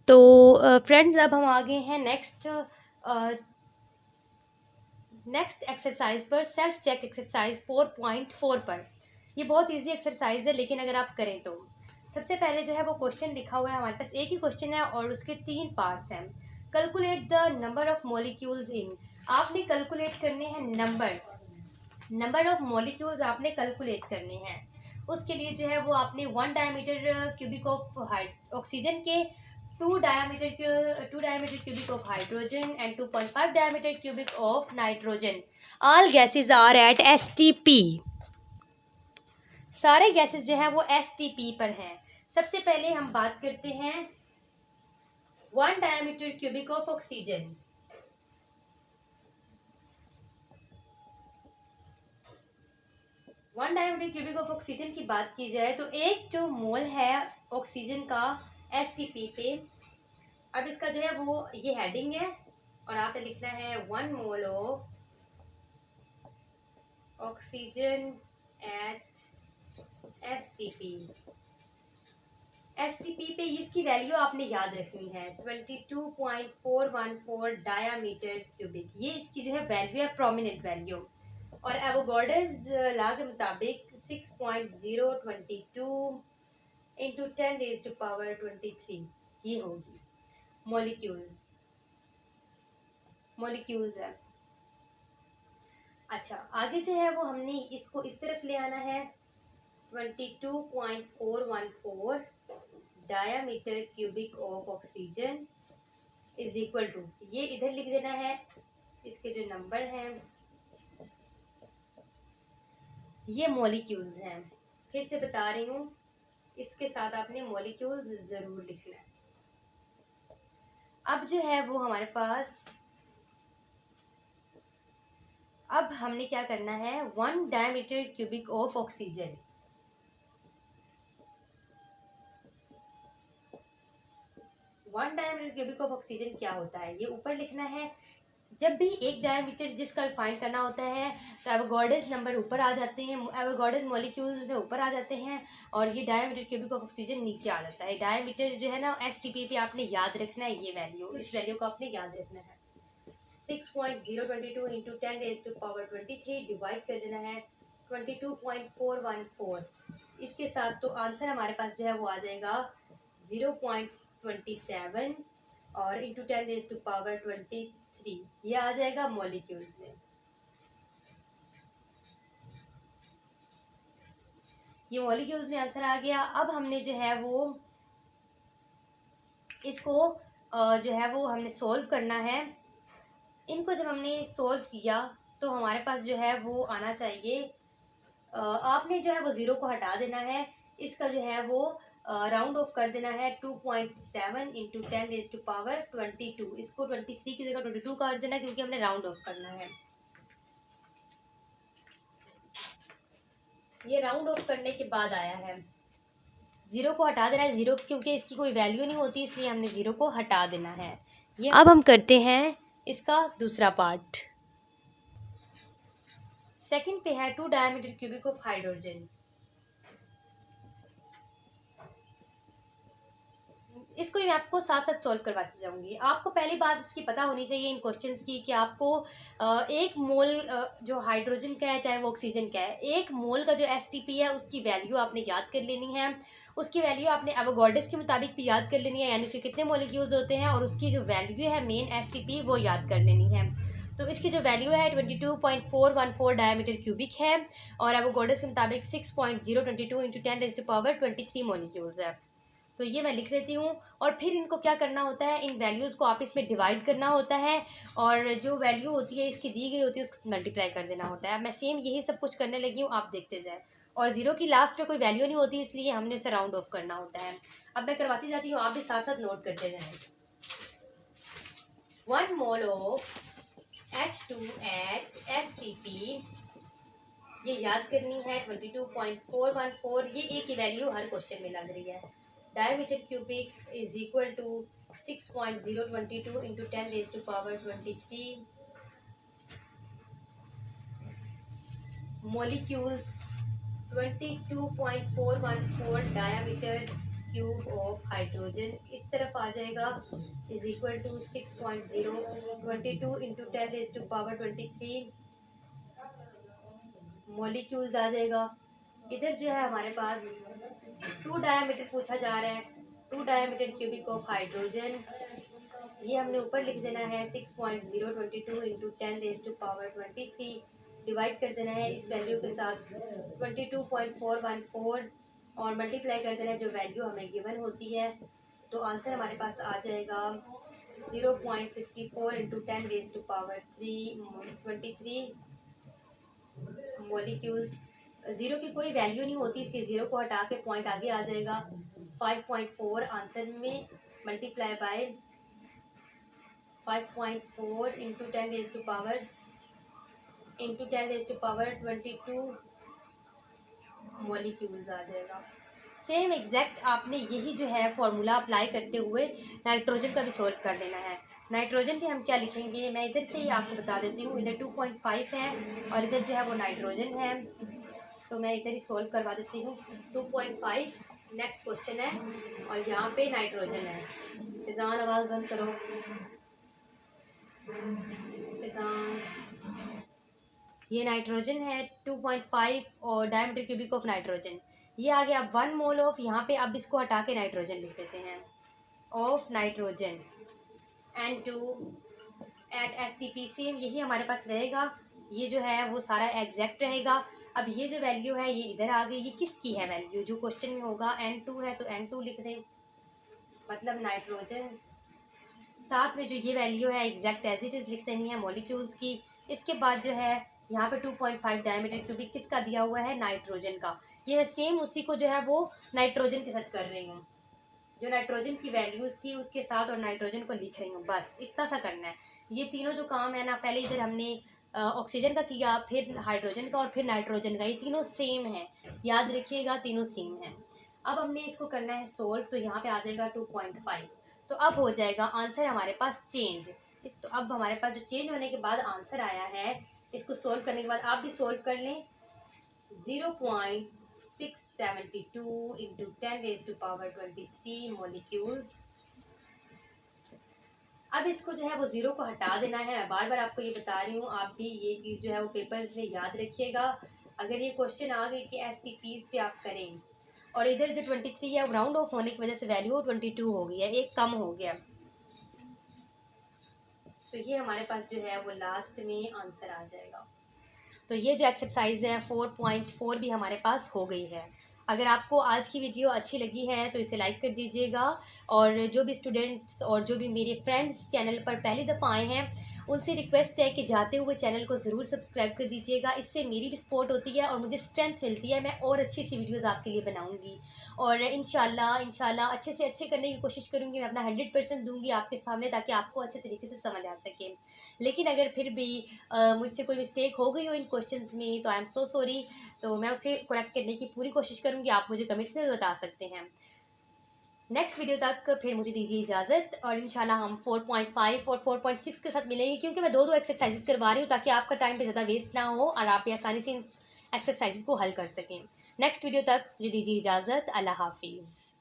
तो फ्रेंड्स अब हम आ गए हैं नेक्स्ट एक्सरसाइज पर, सेल्फ चेक एक्सरसाइज 4.4 पर। ये बहुत इजी एक्सरसाइज है, लेकिन अगर आप करें तो सबसे पहले जो है वो क्वेश्चन लिखा हुआ है, हमारे पास एक ही क्वेश्चन है और उसके 3 पार्ट्स हैं। Calculate the number of molecules in, आपने कैलकुलेट करने हैं नंबर ऑफ मॉलिक्यूल्स आपने कैलकुलेट करने हैं। उसके लिए जो है वो आपने 1 डायमीटर क्यूबिक ऑफ ऑक्सीजन के 2 diameter cubic of hydrogen and 2.5 diameter cubic of nitrogen. All gases are at STP. सारे गैसेस जो है वो STP पर हैं। सबसे पहले हम बात करते हैं 1 diameter cubic of oxygen. 1 diameter cubic of oxygen की बात की जाए तो एक जो मोल है ऑक्सीजन का STP पे, अब इसका जो है वो ये हेडिंग है और आप लिखना है 1 mole of oxygen at STP। STP पे इसकी वैल्यू आपने याद रखनी है 22.414 डायामीटर क्यूबिक, ये इसकी जो है वैल्यू है, प्रोमिनेंट वैल्यू। और एवोगाड्रोस लॉ के मुताबिक 6.022 इंटू 10 रेज़ टू पावर 23 ये होगी मॉलिक्यूल्स है। अच्छा, आगे जो है वो हमने इसको इस तरफ ले आना है 22.414 diameter cubic of oxygen is equal to, ये इधर लिख देना है, इसके जो नंबर हैं ये मॉलिक्यूल्स हैं। फिर से बता रही हूँ, इसके साथ आपने मॉलिक्यूल्स जरूर लिखना है। अब जो है वो हमारे पास, अब हमने क्या करना है 1 diameter cubic of oxygen, 1 diameter cubic of oxygen क्या होता है ये ऊपर लिखना है। जब भी एक डायमीटर जिसका फाइंड करना होता है तो एवोगाड्रोस नंबर ऊपर आ जाते हैं, एवोगाड्रोस मॉलिक्यूल्स से ऊपर आ जाते हैं और ये डायमीटर क्यूबिक ऑफ ऑक्सीजन नीचे आ जाता है। डायमीटर जो है ना STP पे आपने याद रखना है, ये वैल्यू, इस वैल्यू को आपने याद रखना है। 6.022 into 10 raise to power 23 divide कर देना है 22.414, इसके साथ तो आंसर हमारे पास जो है वो आ जाएगा 0.27 और इंटू 10 रेज़ टू पावर 23 ये आ जाएगा मॉलिक्यूल्स में। ये मॉलिक्यूल्स में आंसर आ गया। अब हमने जो है वो इसको जो है वो हमने सोल्व करना है। इनको जब हमने सोल्व किया तो हमारे पास जो है वो आना चाहिए, आपने जो है वो 0 को हटा देना है, इसका जो है वो राउंड ऑफ कर देना है 2.7 इंटू 10 रेज़ टू पावर 22, इसको 23 की जगह 22 कर देना क्योंकि हमने राउंड ऑफ करना है। ये राउंड ऑफ करने के बाद आया है, 0 को हटा देना है, 0 क्योंकि इसकी कोई वैल्यू नहीं होती इसलिए हमने 0 को हटा देना है। ये अब हम करते हैं इसका दूसरा पार्ट। सेकंड पे है 2 डायमीटर क्यूबिक ऑफ हाइड्रोजन। इसको मैं आपको साथ साथ सॉल्व करवाती जाऊंगी। आपको पहली बात इसकी पता होनी चाहिए इन क्वेश्चंस की कि आपको एक मोल जो हाइड्रोजन का है चाहे वो ऑक्सीजन का है, एक मोल का जो STP है उसकी वैल्यू आपने याद कर लेनी है। उसकी वैल्यू आपने एवोगाड्रोस के मुताबिक भी याद कर लेनी है, यानी उसके कितने मॉलिक्यूल्स होते हैं और उसकी जो वैल्यू है मेन STP वो याद कर लेनी है। तो इसकी जो वैल्यू है 22.414 डायमीटर क्यूबिक है और एवोगाड्रोस के मुताबिक 6.022 into 10 raise to power 23 molecules है। तो ये मैं लिख लेती हूँ और फिर इनको क्या करना होता है, इन वैल्यूज़ को आपस में डिवाइड करना होता है और जो वैल्यू होती है इसकी दी गई होती है उसको मल्टीप्लाई कर देना होता है। मैं सेम यही सब कुछ करने लगी हूँ, आप देखते जाएं। और 0 की लास्ट पे कोई वैल्यू नहीं होती इसलिए हमने उसे राउंड ऑफ करना होता है। अब मैं करवाती जाती हूँ, आप भी साथ साथ नोट करते जाएँ। 1 mole of H2 eight STP, ये याद करनी है 22.414, ये एक ही वैल्यू हर क्वेश्चन में लग रही है। Diameter cubic is equal to 6.022 into 10 raise to power 23 molecules 22.414 diameter cube of hydrogen इस तरफ आ जाएगा is equal to 6.0 22 into 10⁻23 molecules आ जाएगा। इधर जो है हमारे पास 2 डायमीटर पूछा जा रहा है, 2 डायमीटर क्यूबिक ऑफ हाइड्रोजन, ये हमने ऊपर लिख देना है 6.022 इंटू 10⁻23 डिवाइड कर देना है इस वैल्यू के साथ 22.414 और मल्टीप्लाई कर देना है जो वैल्यू हमें गिवन होती है। तो आंसर हमारे पास आ जाएगा 0.54 इंटू 10⁻23 मॉलिक्यूल्स। ज़ीरो की कोई वैल्यू नहीं होती इसलिए ज़ीरो को हटा के पॉइंट आगे आ जाएगा 5.4 आंसर में मल्टीप्लाई बाय 5.4 इंटू 10⁻22 मॉलिक्यूल्स आ जाएगा। सेम एग्जैक्ट आपने यही जो है फॉर्मूला अप्लाई करते हुए नाइट्रोजन का भी सॉल्व कर लेना है। नाइट्रोजन के हम क्या लिखेंगे, मैं इधर से ही आपको बता देती हूँ। इधर 2.5 है और इधर जो है वो नाइट्रोजन है, तो मैं इधर ही सॉल्व करवा देती हूँ। 2.5 नेक्स्ट क्वेश्चन है और यहाँ पे नाइट्रोजन है। फिजान आवाज़ बंद करो, फिजान। ये नाइट्रोजन है 2.5 और डायमीटर क्यूबिक ऑफ नाइट्रोजन, ये आ गया 1 मोल ऑफ, यहाँ पे अब इसको हटा के नाइट्रोजन लिख देते हैं of nitrogen N2 at STP same यही हमारे पास रहेगा। ये जो है वो सारा एग्जैक्ट रहेगा। अब ये जो वैल्यू है ये इधर आ गई, ये किसकी है वैल्यू जो क्वेश्चन में होगा, N2 है तो N2 लिख दें, मतलब नाइट्रोजन। साथ में जो ये वैल्यू है एग्जैक्ट एज इट इज़ लिख देनी है मॉलिक्यूल्स की। इसके बाद जो है यहाँ पे 2.5 डायमीटर क्यूबिक किसका दिया हुआ है, नाइट्रोजन का। ये मैं सेम उसी को जो है वो नाइट्रोजन के साथ कर रही हूँ, जो नाइट्रोजन की वैल्यूज़ थी उसके साथ और नाइट्रोजन को लिख रही हूँ, बस इतना सा करना है। ये तीनों जो काम है ना, पहले इधर हमने ऑक्सीजन का किया, फिर हाइड्रोजन का और फिर नाइट्रोजन का, ये तीनों सेम है, याद रखिएगा तीनों सेम है। अब हमने इसको करना है सोल्व, तो यहाँ पे आ जाएगा 2.5, तो अब हो जाएगा आंसर हमारे पास चेंज। तो अब हमारे पास जो चेंज होने के बाद आंसर आया है, इसको सोल्व करने के बाद आप भी सोल्व कर लें। 0.672 इंटू 10⁻23 मॉलिक्यूल्स। अब इसको जो है वो ज़ीरो को हटा देना है। मैं बार बार आपको ये बता रही हूँ, आप भी ये चीज़ जो है वो पेपर्स में याद रखिएगा। अगर ये क्वेश्चन आ गई कि STPs पे आप करें और इधर जो 23 है राउंड ऑफ होने की वजह से वैल्यू 22 हो गई है, एक कम हो गया, तो ये हमारे पास जो है वो लास्ट में आंसर आ जाएगा। तो ये जो एक्सरसाइज है 4.4 भी हमारे पास हो गई है। अगर आपको आज की वीडियो अच्छी लगी है तो इसे लाइक कर दीजिएगा, और जो भी स्टूडेंट्स और जो भी मेरे फ्रेंड्स चैनल पर पहली दफ़ा आए हैं उनसे रिक्वेस्ट है कि जाते हुए चैनल को ज़रूर सब्सक्राइब कर दीजिएगा। इससे मेरी भी सपोर्ट होती है और मुझे स्ट्रेंथ मिलती है, मैं और अच्छी अच्छी वीडियोस आपके लिए बनाऊंगी और इंशाल्लाह अच्छे से अच्छे करने की कोशिश करूंगी। मैं अपना 100% दूंगी आपके सामने ताकि आपको अच्छे तरीके से समझ आ सके। लेकिन अगर फिर भी मुझसे कोई मिस्टेक हो गई हो इन क्वेश्चंस में तो आई एम सो सॉरी, तो मैं उसे करेक्ट करने की पूरी कोशिश करूँगी। आप मुझे कमेंट्स में बता सकते हैं। नेक्स्ट वीडियो तक फिर मुझे दीजिए इजाज़त और इंशाल्लाह हम 4.5 और 4.6 के साथ मिलेंगे, क्योंकि मैं दो एक्सरसाइजेस करवा रही हूँ ताकि आपका टाइम पे ज़्यादा वेस्ट ना हो और आप आसानी से इन एक्सरसाइजेस को हल कर सकें। नेक्स्ट वीडियो तक मुझे दीजिए इजाज़त। अल्लाह हाफिज़।